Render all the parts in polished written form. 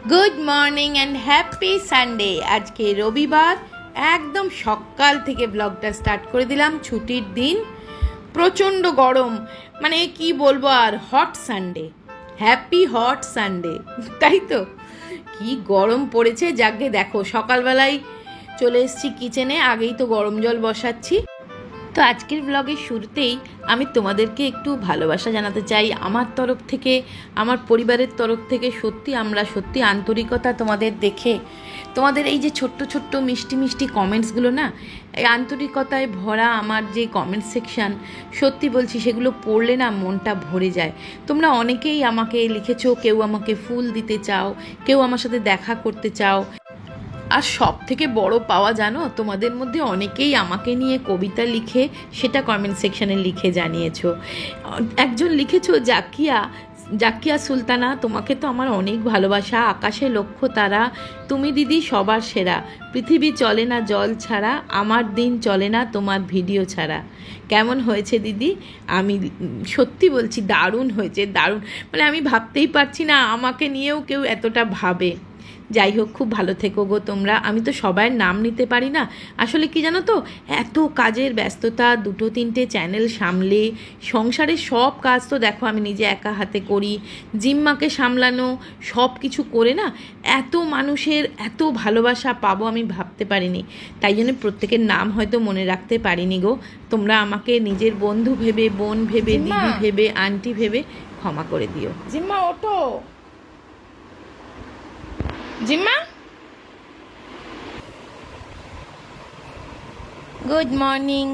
Good morning and happy Sunday. আজকে রবিবার, একদম সকাল থেকে ব্লগটা স্টার্ট করে দিলাম। ছুটির দিন, প্রচণ্ড গরম, মানে কি বলবো আর, hot Sunday, happy hot Sunday, তাই তো। কি গরম পড়েছে। যাকে দেখো সকালবেলায় চলে এসেছি কিচেনে, আগেই তো গরম জল বসাচ্ছি। তো আজকের ব্লগের শুরুতেই আমি তোমাদেরকে একটু ভালোবাসা জানাতে চাই আমার তরফ থেকে, আমার পরিবারের তরফ থেকে। আমরা সত্যি আন্তরিকতা তোমাদের দেখে, তোমাদের এই যে ছোট্ট ছোট্ট মিষ্টি মিষ্টি কমেন্টসগুলো না, এই আন্তরিকতায় ভরা আমার যে কমেন্ট সেকশান, সত্যি বলছি সেগুলো পড়লে না মনটা ভরে যায়। তোমরা অনেকেই আমাকে লিখেছো, কেউ আমাকে ফুল দিতে চাও, কেউ আমার সাথে দেখা করতে চাও। আর সব থেকে বড় পাওয়া জানো, তোমাদের মধ্যে অনেকেই আমাকে নিয়ে কবিতা লিখে সেটা কমেন্ট সেকশানে লিখে জানিয়েছো। একজন লিখেছো, জাকিয়া সুলতানা, তোমাকে তো আমার অনেক ভালোবাসা, আকাশে লক্ষ তারা, তুমি দিদি সবার সেরা, পৃথিবী চলে না জল ছাড়া, আমার দিন চলে না তোমার ভিডিও ছাড়া। কেমন হয়েছে দিদি? আমি সত্যি বলছি দারুণ হয়েছে, দারুণ। মানে আমি ভাবতেই পারছি না আমাকে নিয়েও কেউ এতটা ভাবে। যাই হোক, খুব ভালো থেকো গো তোমরা। আমি তো সবার নাম নিতে পারি না, আসলে কি জানো তো, এত কাজের ব্যস্ততা, 2-3টে চ্যানেল সামলে, সংসারের সব কাজ তো দেখো আমি নিজে একা হাতে করি, জিম্মাকে সামলানো, সব কিছু করে না এত মানুষের এত ভালোবাসা পাবো আমি ভাবতে পারিনি। তাই জন্য প্রত্যেকের নাম হয়তো মনে রাখতে পারিনি গো। তোমরা আমাকে নিজের বন্ধু ভেবে, বোন ভেবে, দিদি ভেবে, আন্টি ভেবে ক্ষমা করে দিও। জিম্মা ওঠো, জিম্মা গুড মর্নিং।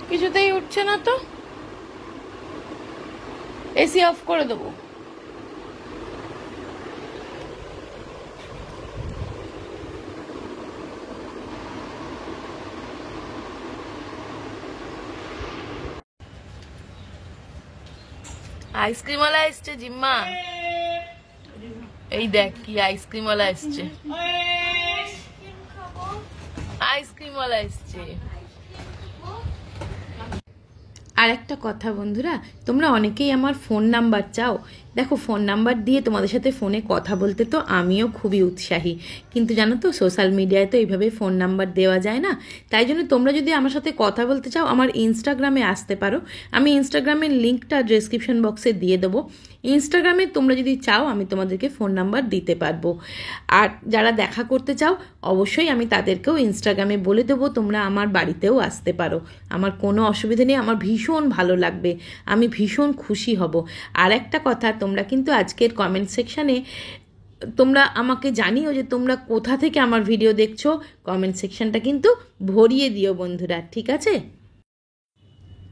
কিছুতেই উঠছে না তো, এসি অফ করে দেবো। আইসক্রিমওয়ালা এসছে জিম্মা, এই দেখ কি আইসক্রিমওয়ালা এসছে, আইসক্রিমওয়ালা এসছে। আর একটা কথা বন্ধুরা, তোমরা অনেকেই আমার ফোন নাম্বার চাও। দেখো, ফোন নাম্বার দিয়ে তোমাদের সাথে ফোনে কথা বলতে তো আমিও খুবই উৎসাহী, কিন্তু জানো তো সোশ্যাল মিডিয়ায় তো এইভাবে ফোন নাম্বার দেওয়া যায় না। তাই জন্য তোমরা যদি আমার সাথে কথা বলতে চাও, আমার ইনস্টাগ্রামে আসতে পারো। আমি ইনস্টাগ্রামের লিঙ্কটা ডেসক্রিপশন বক্সে দিয়ে দেবো। ইনস্টাগ্রামে তোমরা যদি চাও আমি তোমাদেরকে ফোন নাম্বার দিতে পারবো। আর যারা দেখা করতে চাও, অবশ্যই আমি তাদেরকেও ইনস্টাগ্রামে বলে দেবো, তোমরা আমার বাড়িতেও আসতে পারো। আমার কোনো অসুবিধা নেই, আমার ভীষণ ভালো লাগবে, আমি ভীষণ খুশি হব। আর একটা কথা, তোমরা কিন্তু আজকের কমেন্ট সেকশানে তোমরা আমাকে জানিও যে তোমরা কোথা থেকে আমার ভিডিও দেখছো। কমেন্ট সেকশনটা কিন্তু ভরিয়ে দিও বন্ধুরা, ঠিক আছে?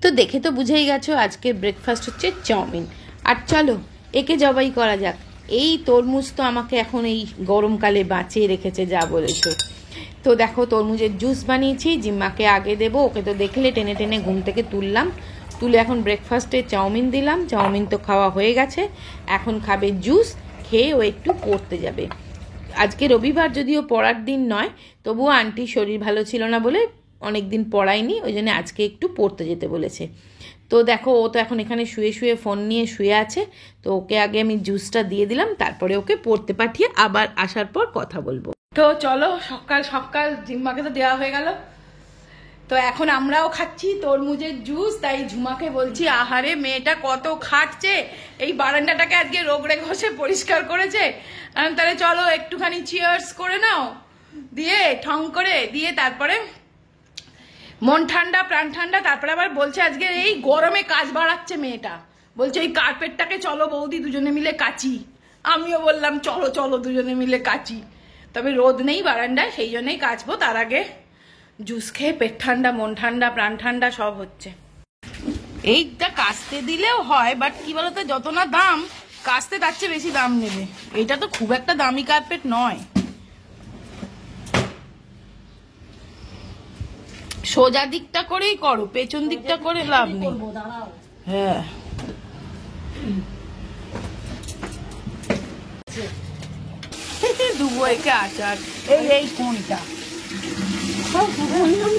তো দেখে তো বুঝেই গেছো আজকের ব্রেকফাস্ট হচ্ছে চাউমিন। আর চলো একে জবাই করা যাক। এই তরমুজ তো আমাকে এখন এই গরমকালে বাঁচিয়ে রেখেছে, যা বলেছো। তো দেখো, তরমুজের জুস বানিয়েছি, জিম্মাকে আগে দেবো, ওকে তো দেখলে টেনে টেনে ঘুম থেকে তুললাম, তুলে এখন ব্রেকফাস্টে চাউমিন দিলাম। চাউমিন তো খাওয়া হয়ে গেছে, এখন খাবে জুস, খেয়ে ও একটু পড়তে যাবে। আজকে রবিবার, যদিও পড়ার দিন নয়, তবুও আন্টির শরীর ভালো ছিল না বলে অনেক দিন পড়ায়নি, ওই জন্য আজকে একটু পড়তে যেতে বলেছে। তো দেখো, ও তো এখন এখানে শুয়ে শুয়ে ফোন নিয়ে শুয়ে আছে। তো ওকে আগে আমি জুসটা দিয়ে দিলাম, তারপরে ওকে পড়তে পাঠিয়ে আবার আসার পর কথা বলবো। তো চলো, সকাল সকাল জিম্মাকে তো দেওয়া হয়ে গেল, তো এখন আমরাও খাচ্ছি তরমুজের জুস। তাই ঝুমাকে বলছি, আহারে মেয়েটা কত খাটছে, এই বারান্দাটাকে আজকে রোগড়ে ঘষে পরিষ্কার করেছে। তাহলে চলো একটুখানি চিয়ার্স করে নাও, দিয়ে ঠং করে দিয়ে তারপরে মন ঠান্ডা প্রাণ ঠান্ডা। তারপরে আবার বলছে আজকে এই গরমে কাজ বাড়াচ্ছে মেয়েটা, বলছে এই কার্পেটটাকে চলো বৌদি দুজনে মিলে কাচি। আমিও বললাম চলো চলো দুজনে মিলে কাচি, তবে রোদ নেই বারান্দায়, সেই জন্যই কাচবো। তার আগে জুস খেয়ে পেট ঠান্ডা, মন ঠান্ডা, প্রাণ ঠান্ডা সব হচ্ছে। এইটা কাচতে দিলেও হয়, বাট কি বলতো, যত না দাম কাচতে তার চেয়ে বেশি দাম নেবে। এটা তো খুব একটা দামি কার্পেট নয়। সোজা দিকটা করেই করো, পেছন দিকটা করে লাভ নেই। হ্যাঁ, দুবো একে আচার। এই কোনটা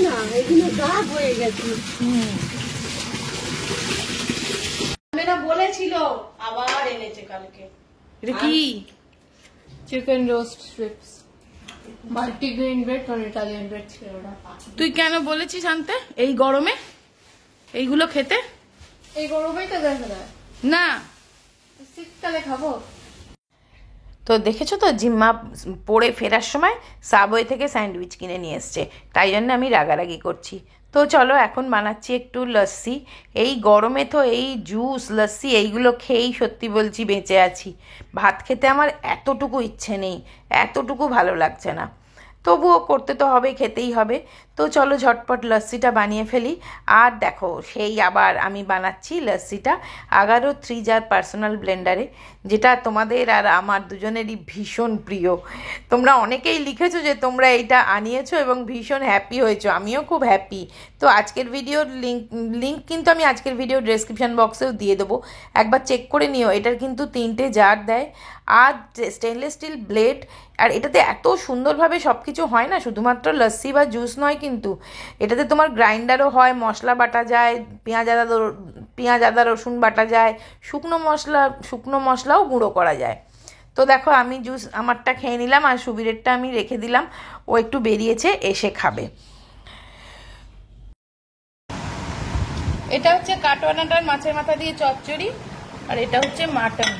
না, এগুলো দাগ হয়ে গেছে। মেয়েরা বলেছিল আবার এনেছে কালকে। এটা কি? Chicken roast strips, multigrain bread আর ইটালিয়ান ব্রেড ছিল ওটা। তুই কেন বলেছিস আনতে এই গরমে এইগুলো খেতে? এই গরমেই তো দেখা যায় না, শীতকালে খাবো। তো দেখেছো তো জিম্মা পড়ে ফেরার সময় সাবওয়ে থেকে স্যান্ডউইচ কিনে নিয়ে এসছে, তাই জন্য আমি রাগারাগি করছি। তো চলো এখন বানাচ্ছি একটু লস্যি। এই গরমে তো এই জুস লস্যি এইগুলো খেয়েই সত্যি বলছি বেঁচে আছি। ভাত খেতে আমার এতটুকু ইচ্ছে নেই, এতটুকু ভালো লাগছে না, তবুও করতে তো হবে, খেতেই হবে। তো চলো ঝটপট লস্যিটা বানিয়ে ফেলি। আর দেখো সেই আবার আমি বানাচ্ছি লস্যিটা 11 জার পার্সোনাল ব্লেন্ডারে, যেটা তোমাদের আর আমার দুজনেরই ভীষণ প্রিয়। তোমরা অনেকেই লিখেছো যে তোমরা এইটা আনিয়েছো এবং ভীষণ হ্যাপি হয়েছো, আমিও খুব হ্যাপি। তো আজকের ভিডিওর লিঙ্ক কিন্তু আমি আজকের ভিডিও ডেসক্রিপশন বক্সেও দিয়ে দেবো, একবার চেক করে নিও। এটার কিন্তু 3টে জার দেয় আর স্টেনলেস স্টিল ব্লেড। আর এটাতে এত সুন্দরভাবে সব কিছু হয় না, শুধুমাত্র লস্যি বা জুস নয় কিন্তু এটাতে তোমার গ্রাইন্ডারও হয়, মশলা বাটা যায়, পেঁয়াজ আদা রসুন বাটা যায়, শুকনো মশলাও গুঁড়ো করা যায়। তো দেখো আমি জুস আমারটা খেয়ে নিলাম আর সুবীরেরটা আমি রেখে দিলাম, ও একটু বেরিয়েছে, এসে খাবে। এটা হচ্ছে কাটোয়ানাটার মাছের মাথা দিয়ে চচ্চড়ি, আর এটা হচ্ছে মাটন।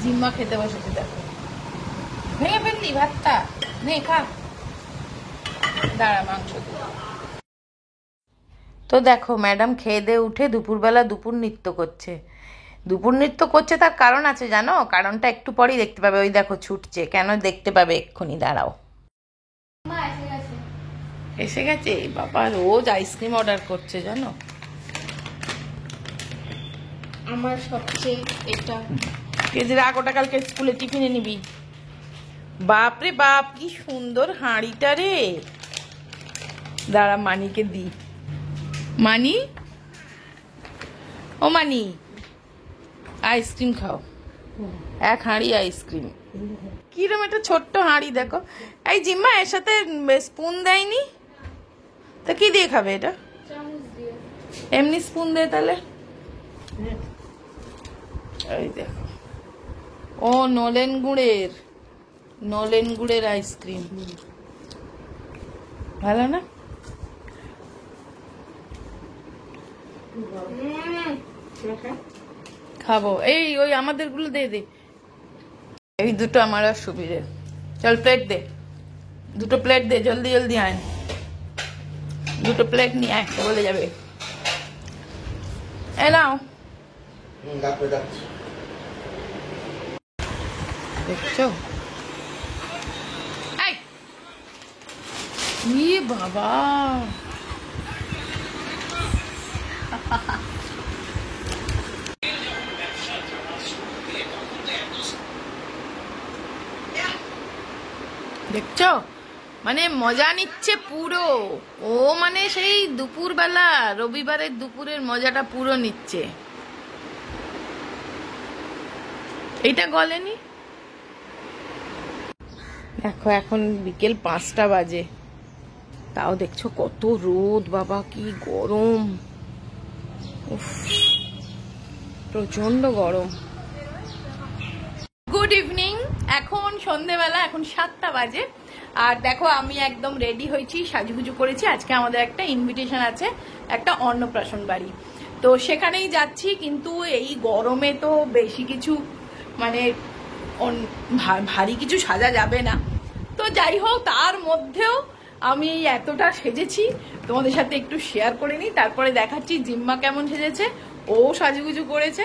জিম্মা খেতে বসেছে, দেখো ভেঙে ফেললি ভাতটা, নে খা, দাঁড়া মাংস দিয়ে। তো দেখো ম্যাডাম খেয়ে দিয়ে উঠে দুপুরবেলা দুপুর নৃত্য করছে। দুপুর নৃত্য করছে তার কারণ আছে জানো, কারণটা একটু পরেই দেখতে পাবে। ওই দেখো ছুটছে, কেন দেখতে পাবে এক্ষুনি, দাঁড়াও। এসে গেছে বাবা, রোজ আইসক্রিম অর্ডার করছে জানো। আমার সবচেয়ে এটা কেজি রাখ, ওটা কালকে স্কুলে টিফিনে নিবি। বাপরে বাপ কি সুন্দর হাঁড়িটা রে, দাঁড়া মানিকে দি। মানি, ও মানি আইসক্রিম খাও, এক হাঁড়ি আইসক্রিম। কিরম একটা ছোট্ট হাঁড়ি দেখো। এই জিম্মা এর সাথে স্পুন দেয়নি তা কি দিয়ে খাবে এটা? এমনি স্পুন দে তাহলে। এই দেখো, ও নলেন গুড়ের আইসক্রিম, ভালো না? খাবো, এই ওই আমাদের গুলো দে দে, এই দুটো আমার আর সুবিধে। চল প্লেট দে, দুটো প্লেট দে, জলদি জলদি আয়, দুটো প্লেট নিয়ে আয়, বলে যাবে। এ নাও, দেখছো? এই বাবা, দেখছো মানে মজা নিচ্ছে পুরো ও, মানে সেই দুপুরবেলা রবিবারের দুপুরের মজাটা পুরো নিচ্ছে। এইটা গলেনি। দেখো এখন বিকেল 5টা বাজে, তাও দেখছো কত রোদ, বাবা কি গরম, উফ প্রচন্ড গরম। গুড ইভিনিং, এখন সন্ধেবেলা, এখন 7টা বাজে। আর দেখো আমি একদম রেডি হয়েছি, সাজুগুজু করেছি। আজকে আমাদের একটা ইনভিটেশন আছে, একটা অন্নপ্রাশন বাড়ি, তো সেখানেই যাচ্ছি। কিন্তু এই গরমে তো বেশি কিছু মানে ভারী কিছু সাজা যাবে না, তো যাই হোক তার মধ্যেও আমি এতটা সেজেছি, তোমাদের সাথে একটু শেয়ার করে নিই, তারপরে দেখাচ্ছি জিম্মা কেমন সেজেছে, ও সাজুগুজু করেছে।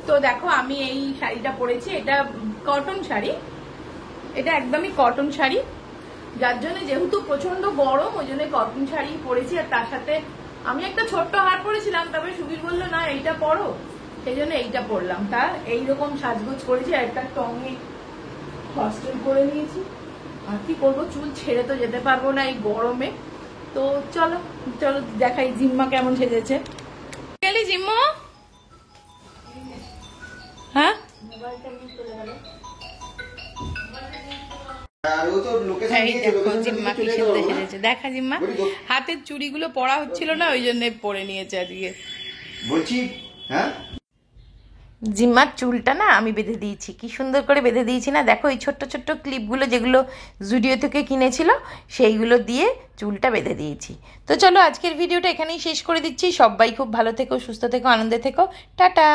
তো দেখো আমি এই শাড়িটা পরেছি, এটা কটন শাড়ি, এটা একদমই কটন শাড়ি, যার জন্য যেহেতু প্রচন্ড গরম ওই জন্য কটন শাড়ি পরেছি। আর তার সাথে আমি একটা ছোট্ট হার পরেছিলাম, তবে সুবীর বললো না এইটা পরো, সেই জন্য এইটা পরলাম। তার এইরকম সাজগোজ করেছি, আর একটা টঙে হস্টেল করে নিয়েছি। আর কি করবো, চুল ছেড়ে তো যেতে পারবো না এই গরমে। তো চলো চলো দেখাই জিম্মা কেমন সেজেছে। গেলি জিম্মা? হ্যাঁ এই দেখো জিম্মা কি সেজেছে, দেখা জিম্মা হাতের চুড়িগুলো পরা হচ্ছিল না, ওই জন্য পরে নিয়েছে আজকে। বলছি হ্যাঁ জিম্মার চুলটা না আমি বেঁধে দিয়েছি, কি সুন্দর করে বেঁধে দিয়েছি না, দেখো এই ছোট্ট ছোট্ট ক্লিপগুলো যেগুলো জুডিও থেকে কিনেছিল সেইগুলো দিয়ে চুলটা বেঁধে দিয়েছি। তো চলো আজকের ভিডিওটা এখানেই শেষ করে দিচ্ছি। সবাই খুব ভালো থেকো, সুস্থ থেকো, আনন্দে থেকো, টাটা।